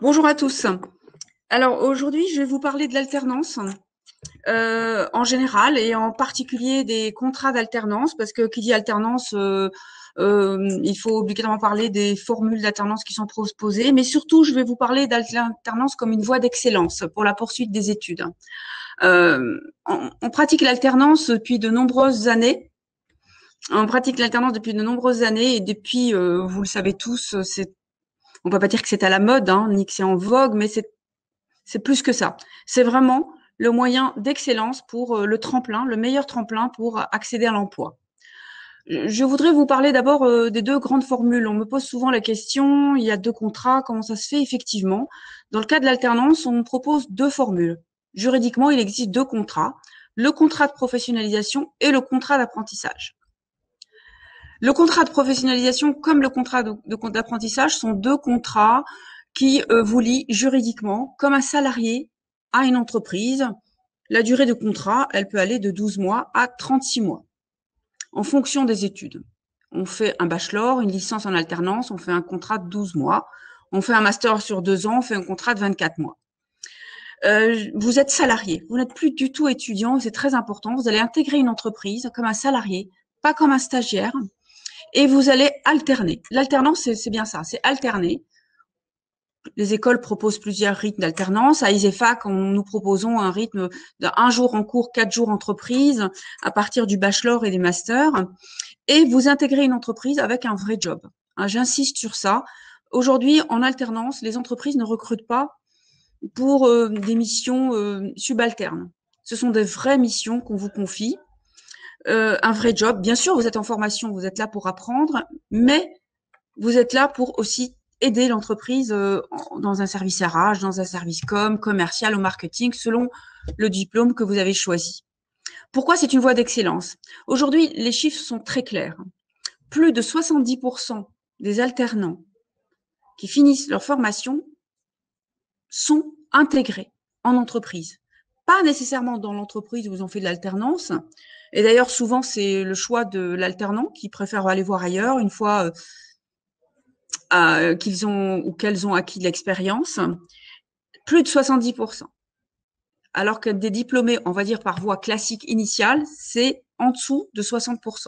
Bonjour à tous. Alors aujourd'hui, je vais vous parler de l'alternance en général et en particulier des contrats d'alternance parce que qui dit alternance, il faut obligatoirement parler des formules d'alternance qui sont proposées, mais surtout, je vais vous parler d'alternance comme une voie d'excellence pour la poursuite des études. On pratique l'alternance depuis de nombreuses années. On pratique l'alternance depuis de nombreuses années et depuis, vous le savez tous, on peut pas dire que c'est à la mode, hein, ni que c'est en vogue, mais c'est plus que ça. C'est vraiment le moyen d'excellence pour le tremplin, le meilleur tremplin pour accéder à l'emploi. Je voudrais vous parler d'abord des deux grandes formules. On me pose souvent la question, il y a deux contrats, comment ça se fait? Effectivement, dans le cas de l'alternance, on propose deux formules. Juridiquement, il existe deux contrats, le contrat de professionnalisation et le contrat d'apprentissage. Le contrat de professionnalisation comme le contrat d'apprentissage sont deux contrats qui vous lient juridiquement comme un salarié à une entreprise. La durée de contrat, elle peut aller de 12 mois à 36 mois en fonction des études. On fait un bachelor, une licence en alternance, on fait un contrat de 12 mois. On fait un master sur 2 ans, on fait un contrat de 24 mois. Vous êtes salarié, vous n'êtes plus du tout étudiant, c'est très important. Vous allez intégrer une entreprise comme un salarié, pas comme un stagiaire, et vous allez alterner. L'alternance, c'est bien ça, c'est alterner. Les écoles proposent plusieurs rythmes d'alternance. À ISEFAC, nous proposons un rythme d'1 jour en cours, 4 jours entreprise, à partir du bachelor et des masters. Et vous intégrez une entreprise avec un vrai job. J'insiste sur ça. Aujourd'hui, en alternance, les entreprises ne recrutent pas pour des missions subalternes. Ce sont des vraies missions qu'on vous confie, un vrai job. Bien sûr, vous êtes en formation, vous êtes là pour apprendre, mais vous êtes là pour aussi aider l'entreprise dans un service RH, dans un service commercial, au marketing, selon le diplôme que vous avez choisi. Pourquoi c'est une voie d'excellence? Aujourd'hui, les chiffres sont très clairs. Plus de 70% des alternants qui finissent leur formation sont intégrés en entreprise. Pas nécessairement dans l'entreprise où ils ont fait de l'alternance. Et d'ailleurs, souvent, c'est le choix de l'alternant qui préfère aller voir ailleurs une fois qu'ils ont ou qu'elles ont acquis de l'expérience. Plus de 70%. Alors que des diplômés, on va dire par voie classique initiale, c'est en dessous de 60%.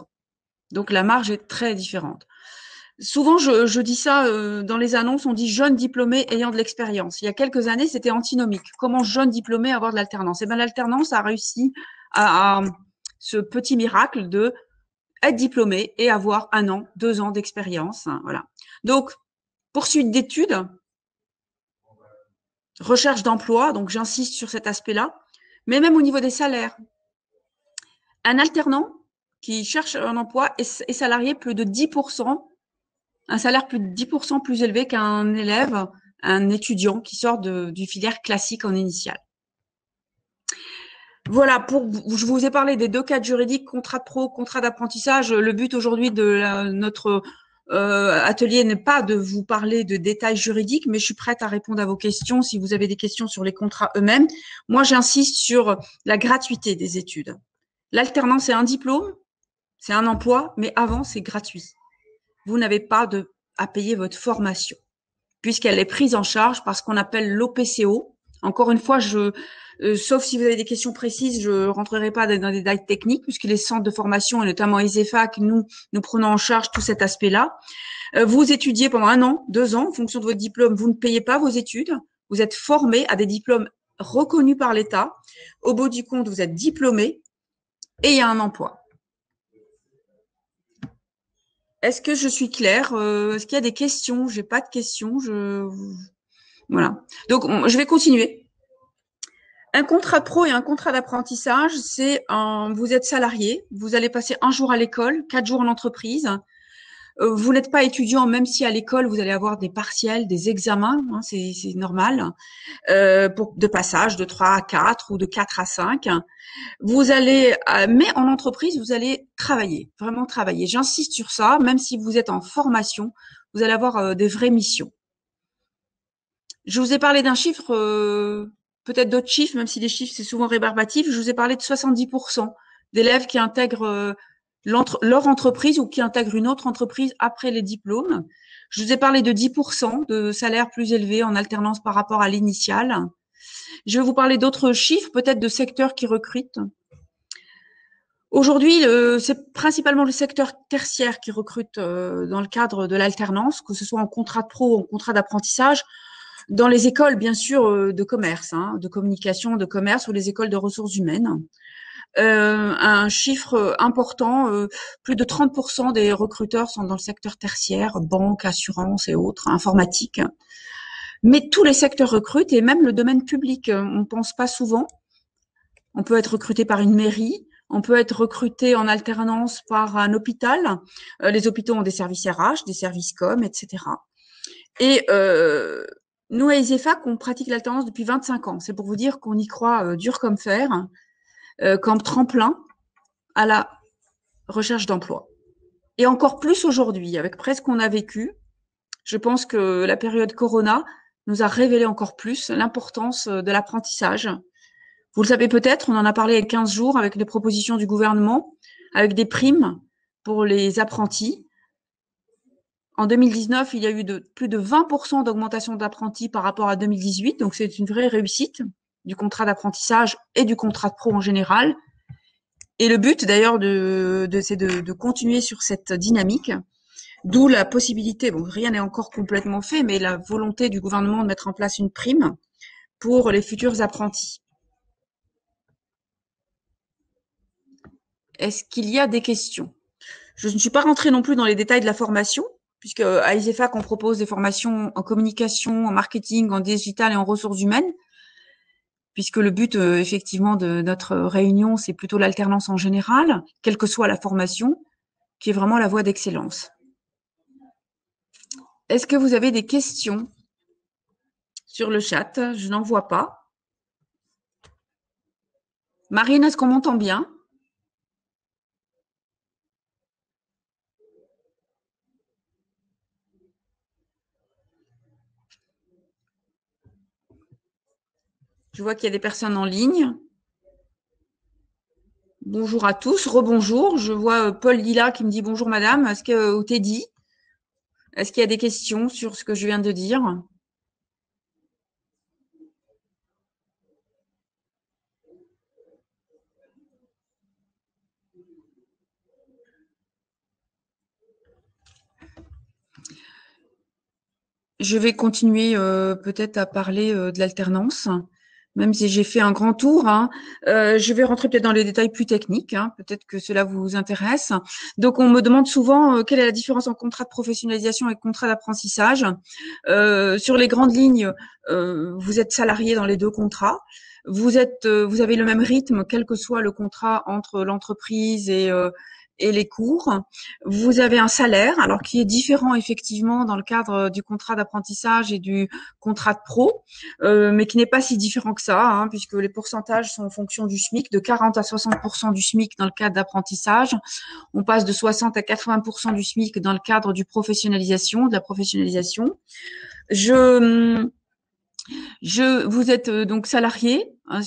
Donc la marge est très différente. Souvent, je dis ça dans les annonces, on dit jeune diplômé ayant de l'expérience. Il y a quelques années, c'était antinomique. Comment jeune diplômé avoir de l'alternance? Eh bien, l'alternance a réussi à ce petit miracle de être diplômé et avoir 1 an, 2 ans d'expérience. Voilà. Donc, poursuite d'études, recherche d'emploi, donc j'insiste sur cet aspect-là, mais même au niveau des salaires. Un alternant qui cherche un emploi est salarié plus de 10%, un salaire plus de 10% plus élevé qu'un élève, un étudiant qui sort du filière classique en initiale. Voilà, je vous ai parlé des deux cadres juridiques, contrat de pro, contrat d'apprentissage. Le but aujourd'hui de notre atelier n'est pas de vous parler de détails juridiques, mais je suis prête à répondre à vos questions si vous avez des questions sur les contrats eux-mêmes. Moi, j'insiste sur la gratuité des études. L'alternance, c'est un diplôme, c'est un emploi, mais avant, c'est gratuit. Vous n'avez pas à payer votre formation, puisqu'elle est prise en charge par ce qu'on appelle l'OPCO. Encore une fois, sauf si vous avez des questions précises, je rentrerai pas dans des détails techniques, puisque les centres de formation, et notamment ISEFAC, nous prenons en charge tout cet aspect-là. Vous étudiez pendant 1 an, 2 ans, en fonction de votre diplôme, vous ne payez pas vos études. Vous êtes formé à des diplômes reconnus par l'État. Au bout du compte, vous êtes diplômé et il y a un emploi. Est-ce que je suis claire? Est-ce qu'il y a des questions? J'ai pas de questions. Voilà. Donc, je vais continuer. Un contrat pro et un contrat d'apprentissage, vous êtes salarié, vous allez passer 1 jour à l'école, 4 jours en entreprise. Vous n'êtes pas étudiant, même si à l'école vous allez avoir des partiels, des examens, hein, c'est normal, de passage de 3 à 4 ou de 4 à 5. Vous allez, mais en entreprise, vous allez travailler, vraiment travailler. J'insiste sur ça, même si vous êtes en formation, vous allez avoir des vraies missions. Je vous ai parlé d'un chiffre, peut-être d'autres chiffres, même si les chiffres c'est souvent rébarbatif. Je vous ai parlé de 70% d'élèves qui intègrent leur entreprise ou qui intègrent une autre entreprise après les diplômes. Je vous ai parlé de 10% de salaire plus élevé en alternance par rapport à l'initial. Je vais vous parler d'autres chiffres, peut-être de secteurs qui recrutent. Aujourd'hui, c'est principalement le secteur tertiaire qui recrute dans le cadre de l'alternance, que ce soit en contrat de pro ou en contrat d'apprentissage, dans les écoles, bien sûr, de commerce, hein, de communication, de commerce ou les écoles de ressources humaines. Un chiffre important, plus de 30% des recruteurs sont dans le secteur tertiaire, banque, assurance et autres, informatique. Mais tous les secteurs recrutent et même le domaine public, on ne pense pas souvent. On peut être recruté par une mairie, on peut être recruté en alternance par un hôpital. Les hôpitaux ont des services RH, des services com, etc. Et nous, à ISEFAC, on pratique l'alternance depuis 25 ans. C'est pour vous dire qu'on y croit dur comme fer, comme tremplin à la recherche d'emploi. Et encore plus aujourd'hui, avec presque ce qu'on a vécu. Je pense que la période Corona nous a révélé encore plus l'importance de l'apprentissage. Vous le savez peut-être, on en a parlé il y a 15 jours avec les propositions du gouvernement, avec des primes pour les apprentis. En 2019, il y a eu plus de 20% d'augmentation d'apprentis par rapport à 2018, donc c'est une vraie réussite du contrat d'apprentissage et du contrat de pro en général. Et le but d'ailleurs c'est de continuer sur cette dynamique, d'où la possibilité, bon rien n'est encore complètement fait, mais la volonté du gouvernement de mettre en place une prime pour les futurs apprentis. Est-ce qu'il y a des questions? Je ne suis pas rentrée non plus dans les détails de la formation, puisque à ISEFAC, on propose des formations en communication, en marketing, en digital et en ressources humaines, puisque le but, effectivement, de notre réunion, c'est plutôt l'alternance en général, quelle que soit la formation, qui est vraiment la voie d'excellence. Est-ce que vous avez des questions sur le chat? Je n'en vois pas. Marine, est-ce qu'on m'entend bien? Je vois qu'il y a des personnes en ligne. Bonjour à tous, rebonjour. Je vois Paul Lila qui me dit bonjour madame. Est-ce que, ou Teddy, est-ce qu'il y a des questions sur ce que je viens de dire? Je vais continuer peut-être à parler de l'alternance, même si j'ai fait un grand tour. Hein. Je vais rentrer peut-être dans les détails plus techniques, hein, peut-être que cela vous intéresse. Donc, on me demande souvent quelle est la différence entre contrat de professionnalisation et contrat d'apprentissage. Sur les grandes lignes, vous êtes salarié dans les deux contrats. Vous avez le même rythme, quel que soit le contrat entre l'entreprise et les cours. Vous avez un salaire, alors qui est différent effectivement dans le cadre du contrat d'apprentissage et du contrat de pro, mais qui n'est pas si différent que ça, hein, puisque les pourcentages sont en fonction du SMIC, de 40 à 60% du SMIC dans le cadre d'apprentissage. On passe de 60 à 80% du SMIC dans le cadre de la professionnalisation. Vous êtes donc salarié, hein,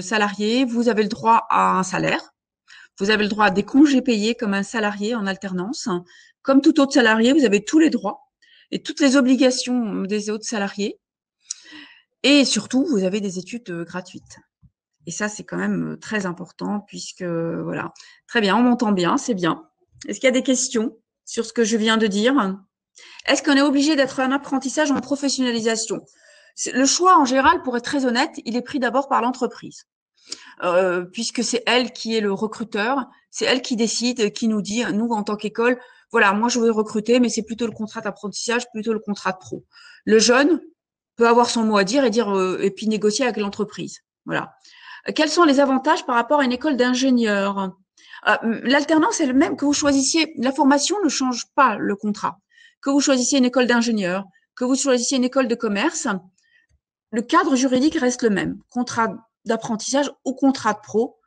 salarié, vous avez le droit à un salaire. Vous avez le droit à des congés payés comme un salarié en alternance. Comme tout autre salarié, vous avez tous les droits et toutes les obligations des autres salariés. Et surtout, vous avez des études gratuites. Et ça, c'est quand même très important puisque, voilà. Très bien, on m'entend bien, c'est bien. Est-ce qu'il y a des questions sur ce que je viens de dire? Est-ce qu'on est obligé d'être un apprentissage en professionnalisation? Le choix, en général, pour être très honnête, il est pris d'abord par l'entreprise. Puisque c'est elle qui est le recruteur, c'est elle qui décide, qui nous dit, nous en tant qu'école, voilà, moi je veux recruter, mais c'est plutôt le contrat d'apprentissage, plutôt le contrat de pro. Le jeune peut avoir son mot à dire et puis négocier avec l'entreprise. Voilà. Quels sont les avantages par rapport à une école d'ingénieur? L'alternance est le même que vous choisissiez. La formation ne change pas le contrat. Que vous choisissiez une école d'ingénieur, que vous choisissiez une école de commerce, le cadre juridique reste le même. Contrat d'apprentissage ou contrat de pro.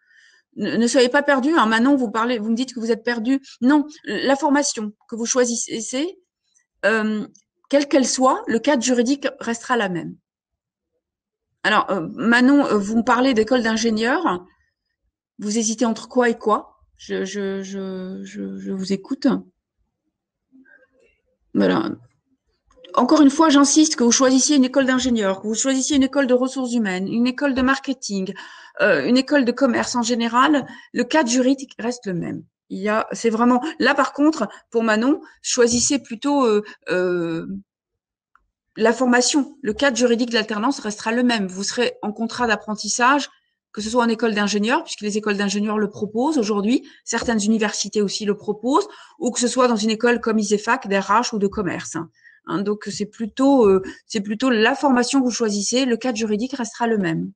Ne soyez pas perdu. Hein. Maintenant, vous me dites que vous êtes perdu. Non, la formation que vous choisissez, quelle qu'elle soit, le cadre juridique restera la même. Alors, Manon, vous me parlez d'école d'ingénieur. Vous hésitez entre quoi et quoi? Je vous écoute. Voilà. Encore une fois, j'insiste que vous choisissiez une école d'ingénieur, que vous choisissiez une école de ressources humaines, une école de marketing, une école de commerce en général, le cadre juridique reste le même. C'est vraiment là par contre pour Manon, choisissez plutôt la formation. Le cadre juridique de l'alternance restera le même. Vous serez en contrat d'apprentissage, que ce soit en école d'ingénieur, puisque les écoles d'ingénieurs le proposent aujourd'hui, certaines universités aussi le proposent, ou que ce soit dans une école comme ISEFAC, d'RH ou de commerce. Donc c'est plutôt la formation que vous choisissez, le cadre juridique restera le même.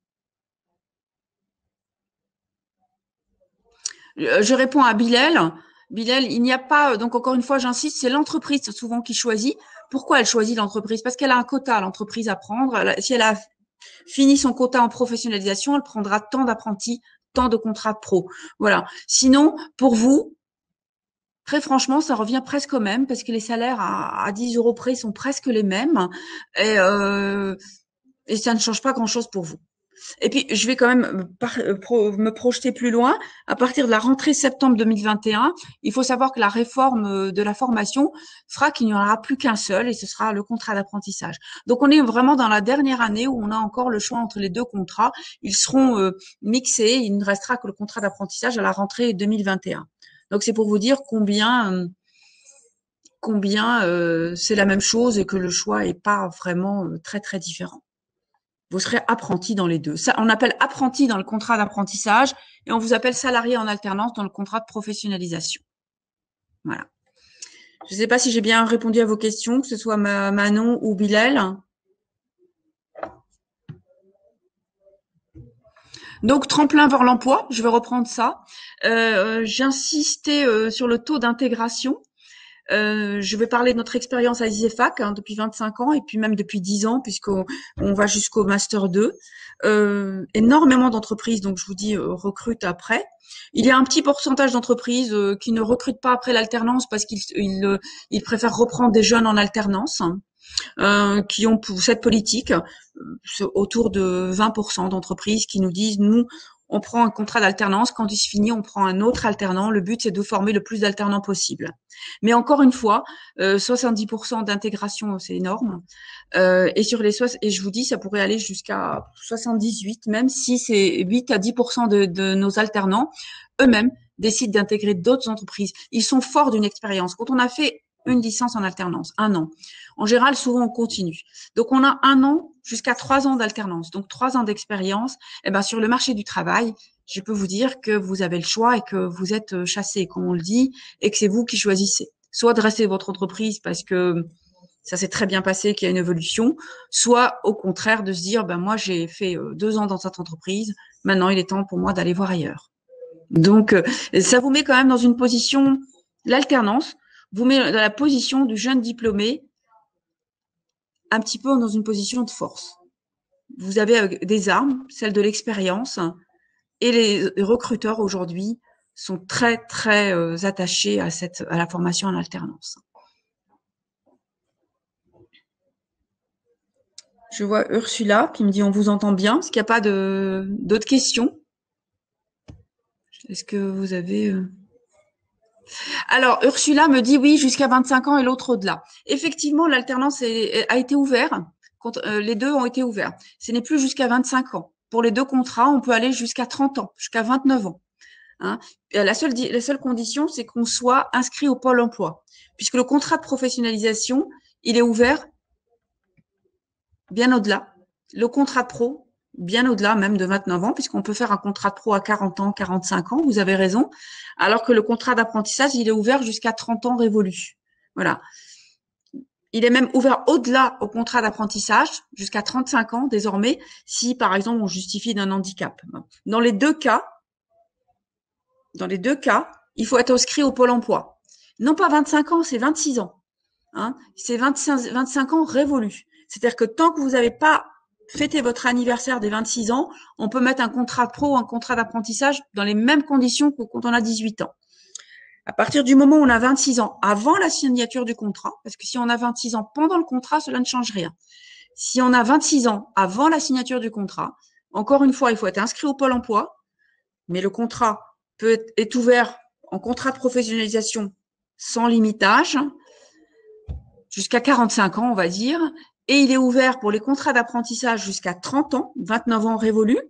Je réponds à Bilal. Bilal, il n'y a pas, donc encore une fois, j'insiste, c'est l'entreprise souvent qui choisit. Pourquoi elle choisit l'entreprise? Parce qu'elle a un quota, l'entreprise, à prendre. Si elle a fini son quota en professionnalisation, elle prendra tant d'apprentis, tant de contrats pro. Voilà. Sinon, pour vous, très franchement, ça revient presque au même parce que les salaires à 10 € près sont presque les mêmes et ça ne change pas grand-chose pour vous. Et puis, je vais quand même me projeter plus loin. À partir de la rentrée septembre 2021, il faut savoir que la réforme de la formation fera qu'il n'y en aura plus qu'un seul et ce sera le contrat d'apprentissage. Donc, on est vraiment dans la dernière année où on a encore le choix entre les deux contrats. Ils seront mixés. Il ne restera que le contrat d'apprentissage à la rentrée 2021. Donc, c'est pour vous dire combien c'est la même chose et que le choix est pas vraiment très, très différent. Vous serez apprenti dans les deux. Ça, on appelle apprenti dans le contrat d'apprentissage et on vous appelle salarié en alternance dans le contrat de professionnalisation. Voilà. Je ne sais pas si j'ai bien répondu à vos questions, que ce soit Manon ou Bilal. Donc, tremplin vers l'emploi, je vais reprendre ça. J'insistais sur le taux d'intégration. Je vais parler de notre expérience à ISEFAC depuis 25 ans et puis même depuis 10 ans puisqu'on va jusqu'au Master 2. Énormément d'entreprises, donc je vous dis, recrutent après. Il y a un petit pourcentage d'entreprises qui ne recrutent pas après l'alternance parce qu'ils préfèrent reprendre des jeunes en alternance. Qui ont cette politique, autour de 20% d'entreprises qui nous disent, nous, on prend un contrat d'alternance, quand il se finit, on prend un autre alternant. Le but, c'est de former le plus d'alternants possible. Mais encore une fois, 70% d'intégration, c'est énorme. Et je vous dis, ça pourrait aller jusqu'à 78, même si c'est 8 à 10% de nos alternants eux-mêmes décident d'intégrer d'autres entreprises. Ils sont forts d'une expérience. Quand on a fait une licence en alternance, 1 an. En général, souvent, on continue. Donc, on a 1 an jusqu'à 3 ans d'alternance. Donc, 3 ans d'expérience. Eh ben, sur le marché du travail, je peux vous dire que vous avez le choix et que vous êtes chassé, comme on le dit, et que c'est vous qui choisissez. Soit de rester votre entreprise parce que ça s'est très bien passé, qu'il y a une évolution, soit au contraire de se dire, ben, moi, j'ai fait 2 ans dans cette entreprise. Maintenant, il est temps pour moi d'aller voir ailleurs. Donc, ça vous met quand même dans une position, l'alternance, vous met dans la position du jeune diplômé, un petit peu dans une position de force. Vous avez des armes, celle de l'expérience, et les recruteurs aujourd'hui sont très très attachés à la formation en alternance. Je vois Ursula qui me dit on vous entend bien. Est-ce qu'il n'y a pas d'autres questions? Est-ce que vous avez Alors, Ursula me dit oui, jusqu'à 25 ans et l'autre au-delà. Effectivement, l'alternance a été ouverte. Les deux ont été ouverts. Ce n'est plus jusqu'à 25 ans. Pour les deux contrats, on peut aller jusqu'à 30 ans, jusqu'à 29 ans. Hein. La seule condition, c'est qu'on soit inscrit au Pôle emploi. Puisque le contrat de professionnalisation, il est ouvert bien au-delà. Le contrat de pro, bien au-delà même de 29 ans, puisqu'on peut faire un contrat de pro à 40 ans, 45 ans, vous avez raison, alors que le contrat d'apprentissage, il est ouvert jusqu'à 30 ans révolus. Voilà. Il est même ouvert au-delà au contrat d'apprentissage, jusqu'à 35 ans désormais, si par exemple on justifie d'un handicap. Dans les deux cas, il faut être inscrit au Pôle emploi. Non pas 25 ans, c'est 26 ans. Hein, c'est 25 ans révolus. C'est-à-dire que tant que vous n'avez pas fêté votre anniversaire des 26 ans, on peut mettre un contrat pro ou un contrat d'apprentissage dans les mêmes conditions que quand on a 18 ans. À partir du moment où on a 26 ans avant la signature du contrat, parce que si on a 26 ans pendant le contrat, cela ne change rien. Si on a 26 ans avant la signature du contrat, encore une fois, il faut être inscrit au Pôle emploi, mais le contrat est ouvert en contrat de professionnalisation sans limite d'âge, jusqu'à 45 ans, on va dire, et il est ouvert pour les contrats d'apprentissage jusqu'à 30 ans, 29 ans révolus,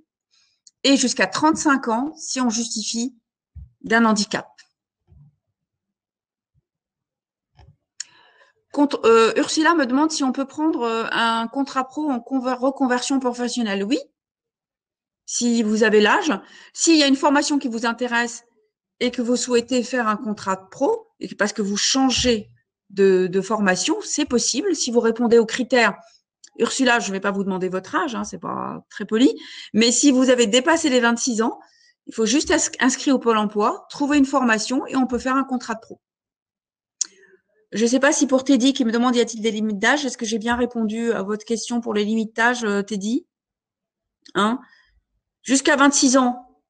et jusqu'à 35 ans si on justifie d'un handicap. Ursula me demande si on peut prendre un contrat pro en reconversion professionnelle. Oui, si vous avez l'âge. S'il y a une formation qui vous intéresse et que vous souhaitez faire un contrat pro, et parce que vous changez de formation, c'est possible. Si vous répondez aux critères, Ursula, je ne vais pas vous demander votre âge, hein, c'est pas très poli, mais si vous avez dépassé les 26 ans, il faut juste inscrire au Pôle emploi, trouver une formation et on peut faire un contrat de pro. Je ne sais pas si pour Teddy qui me demande y a-t-il des limites d'âge, est-ce que j'ai bien répondu à votre question pour les limites d'âge, Teddy, hein? Jusqu'à 26 ans,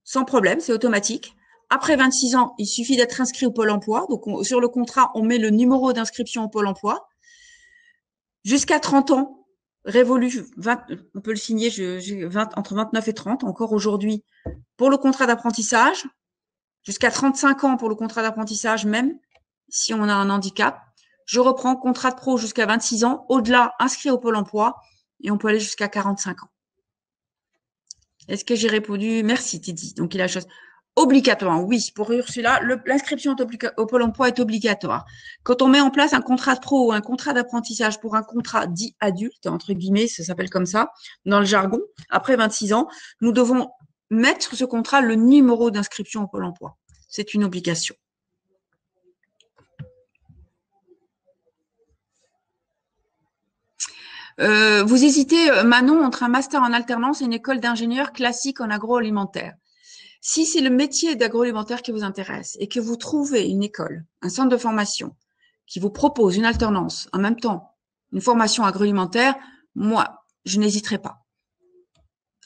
sans problème, c'est automatique. Après 26 ans, il suffit d'être inscrit au Pôle emploi. Donc, sur le contrat, on met le numéro d'inscription au Pôle emploi. Jusqu'à 30 ans, révolu, on peut le signer entre 29 et 30, encore aujourd'hui, pour le contrat d'apprentissage. Jusqu'à 35 ans pour le contrat d'apprentissage, même si on a un handicap. Je reprends contrat de pro jusqu'à 26 ans. Au-delà, inscrit au Pôle emploi. Et on peut aller jusqu'à 45 ans. Est-ce que j'ai répondu? Merci, Teddy. Donc, il a chose obligatoire. Oui, pour Ursula, l'inscription au Pôle emploi est obligatoire. Quand on met en place un contrat de pro ou un contrat d'apprentissage pour un contrat dit adulte, entre guillemets, ça s'appelle comme ça, dans le jargon, après 26 ans, nous devons mettre sur ce contrat le numéro d'inscription au Pôle emploi. C'est une obligation. Vous hésitez, Manon, entre un master en alternance et une école d'ingénieur classique en agroalimentaire. Si c'est le métier d'agroalimentaire qui vous intéresse et que vous trouvez une école, un centre de formation qui vous propose une alternance en même temps, une formation agroalimentaire, moi, je n'hésiterai pas.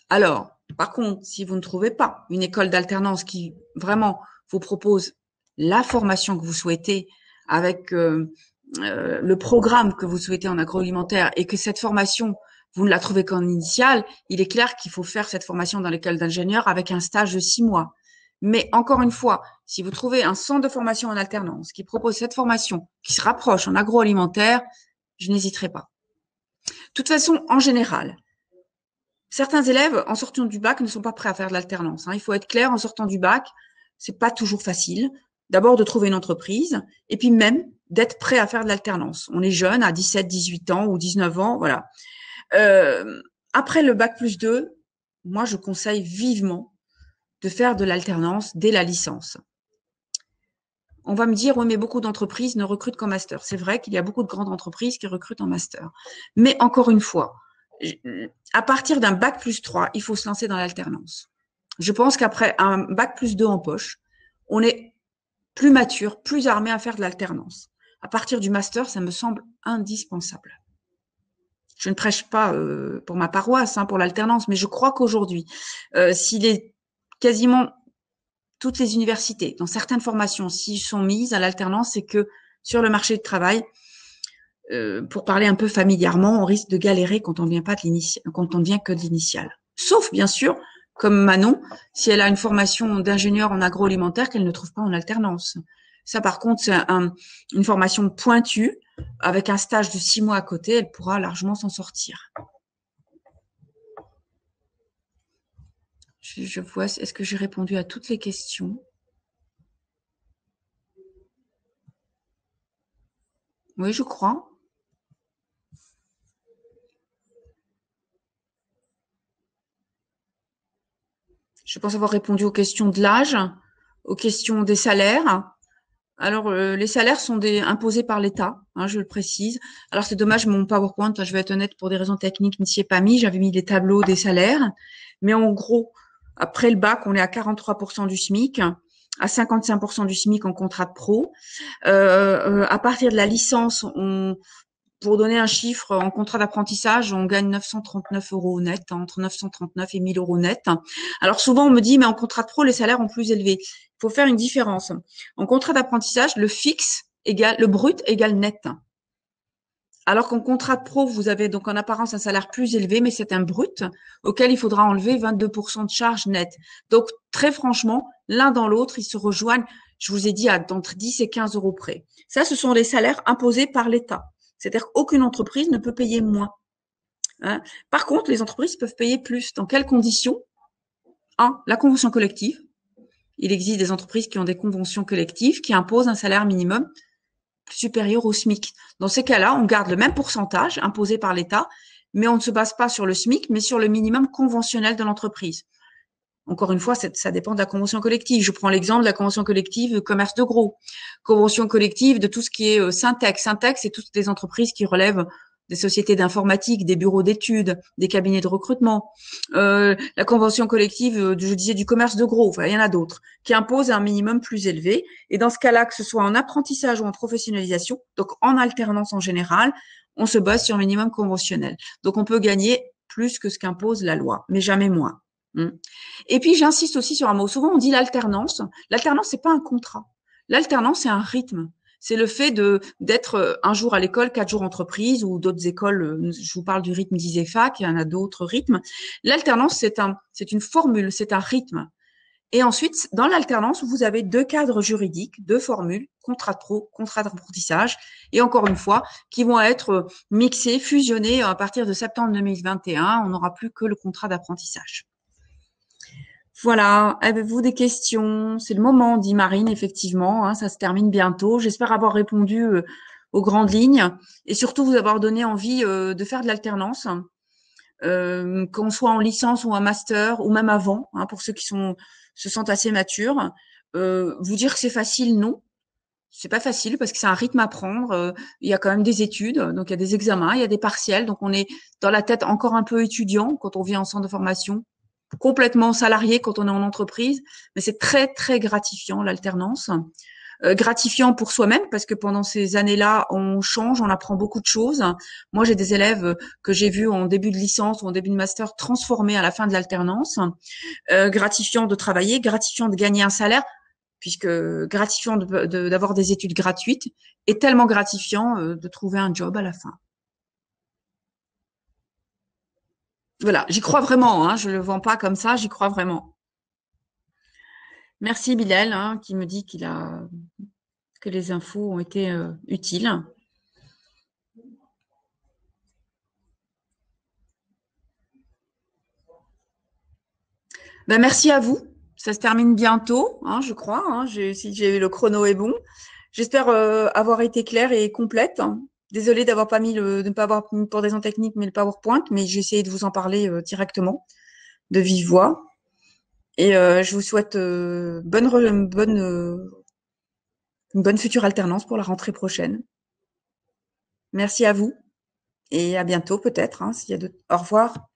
Alors, par contre, si vous ne trouvez pas une école d'alternance qui vraiment vous propose la formation que vous souhaitez avec le programme que vous souhaitez en agroalimentaire et que cette formation, vous ne la trouvez qu'en initiale, il est clair qu'il faut faire cette formation dans l'école d'ingénieur avec un stage de 6 mois. Mais encore une fois, si vous trouvez un centre de formation en alternance qui propose cette formation, qui se rapproche en agroalimentaire, je n'hésiterai pas. De toute façon, en général, certains élèves, en sortant du bac, ne sont pas prêts à faire de l'alternance. Il faut être clair, en sortant du bac, c'est pas toujours facile. D'abord de trouver une entreprise, et puis même d'être prêt à faire de l'alternance. On est jeune, à 17, 18 ans ou 19 ans, voilà. Après le bac plus 2, moi, je conseille vivement de faire de l'alternance dès la licence. On va me dire, oui, mais beaucoup d'entreprises ne recrutent qu'en master. C'est vrai qu'il y a beaucoup de grandes entreprises qui recrutent en master. Mais encore une fois, à partir d'un bac plus 3, il faut se lancer dans l'alternance. Je pense qu'après un bac plus 2 en poche, on est plus mature, plus armé à faire de l'alternance. À partir du master, ça me semble indispensable. Je ne prêche pas pour ma paroisse, pour l'alternance, mais je crois qu'aujourd'hui, s'il est quasiment toutes les universités, dans certaines formations, s'ils sont mises à l'alternance, c'est que sur le marché du travail, pour parler un peu familièrement, on risque de galérer quand on vient pas de l'initial, quand on vient que de l'initial. Sauf, bien sûr, comme Manon, si elle a une formation d'ingénieur en agroalimentaire qu'elle ne trouve pas en alternance. Ça, par contre, c'est une formation pointue, avec un stage de 6 mois à côté, elle pourra largement s'en sortir. Je vois, est-ce que j'ai répondu à toutes les questions? Oui, je crois. Je pense avoir répondu aux questions de l'âge, aux questions des salaires. Alors, les salaires sont imposés par l'État, je le précise. Alors, c'est dommage, mon PowerPoint, je vais être honnête, pour des raisons techniques, n'y s'y est pas mis. J'avais mis des tableaux des salaires. Mais en gros, après le bac, on est à 43% du SMIC, à 55% du SMIC en contrat de pro. À partir de la licence, pour donner un chiffre, en contrat d'apprentissage, on gagne 939 € net, entre 939 et 1000 € net. Alors souvent, on me dit, mais en contrat de pro, les salaires sont plus élevés. Il faut faire une différence. En contrat d'apprentissage, le fixe égale, le brut égale net. Alors qu'en contrat de pro, vous avez donc en apparence un salaire plus élevé, mais c'est un brut auquel il faudra enlever 22% de charges nettes. Donc, très franchement, l'un dans l'autre, ils se rejoignent, je vous ai dit, entre 10 et 15 euros près. Ça, ce sont les salaires imposés par l'État. C'est-à-dire qu'aucune entreprise ne peut payer moins. Hein. Par contre, les entreprises peuvent payer plus. Dans quelles conditions? Un, la convention collective. Il existe des entreprises qui ont des conventions collectives qui imposent un salaire minimum supérieur au SMIC. Dans ces cas-là, on garde le même pourcentage imposé par l'État, mais on ne se base pas sur le SMIC, mais sur le minimum conventionnel de l'entreprise. Encore une fois, ça dépend de la convention collective. Je prends l'exemple de la convention collective commerce de gros, convention collective de tout ce qui est Syntex. Syntex, c'est toutes les entreprises qui relèvent des sociétés d'informatique, des bureaux d'études, des cabinets de recrutement. La convention collective, je disais, du commerce de gros, enfin, il y en a d'autres, qui imposent un minimum plus élevé. Et dans ce cas-là, que ce soit en apprentissage ou en professionnalisation, donc en alternance en général, on se base sur un minimum conventionnel. Donc on peut gagner plus que ce qu'impose la loi, mais jamais moins. Et puis j'insiste aussi sur un mot. Souvent on dit l'alternance. L'alternance c'est pas un contrat. L'alternance c'est un rythme. C'est le fait d'être un jour à l'école, 4 jours entreprise ou d'autres écoles. Je vous parle du rythme d'ISEFAC, il y en a d'autres rythmes. L'alternance c'est une formule, c'est un rythme. Et ensuite dans l'alternance vous avez 2 cadres juridiques, 2 formules, contrat de pro, contrat d'apprentissage, et encore une fois qui vont être mixés, fusionnés à partir de septembre 2021. On n'aura plus que le contrat d'apprentissage. Voilà, avez-vous des questions? C'est le moment, dit Marine, effectivement, hein, ça se termine bientôt. J'espère avoir répondu aux grandes lignes et surtout vous avoir donné envie de faire de l'alternance, qu'on soit en licence ou en master ou même avant, hein, pour ceux qui se sentent assez matures. Vous dire que c'est facile, non. C'est pas facile parce que c'est un rythme à prendre. Il y a quand même des études, donc il y a des examens, il y a des partiels, donc on est dans la tête encore un peu étudiant quand on vient en centre de formation, complètement salarié quand on est en entreprise, mais c'est très très gratifiant l'alternance. Gratifiant pour soi-même parce que pendant ces années-là, on change, on apprend beaucoup de choses. Moi, j'ai des élèves que j'ai vus en début de licence ou en début de master transformés à la fin de l'alternance. Gratifiant de travailler, gratifiant de gagner un salaire, puisque gratifiant d'avoir des études gratuites et tellement gratifiant de trouver un job à la fin. Voilà, j'y crois vraiment, hein, je le vends pas comme ça, j'y crois vraiment. Merci Bilal, hein, qui me dit que les infos ont été utiles. Ben, merci à vous. Ça se termine bientôt, hein, je crois. Hein, si le chrono est bon. J'espère avoir été claire et complète. Désolée d'avoir pas mis de ne pas avoir mis pour des raisons techniques, mais le PowerPoint, mais j'ai essayé de vous en parler directement, de vive voix. Et je vous souhaite une bonne future alternance pour la rentrée prochaine. Merci à vous et à bientôt peut-être, hein, s'il y a au revoir.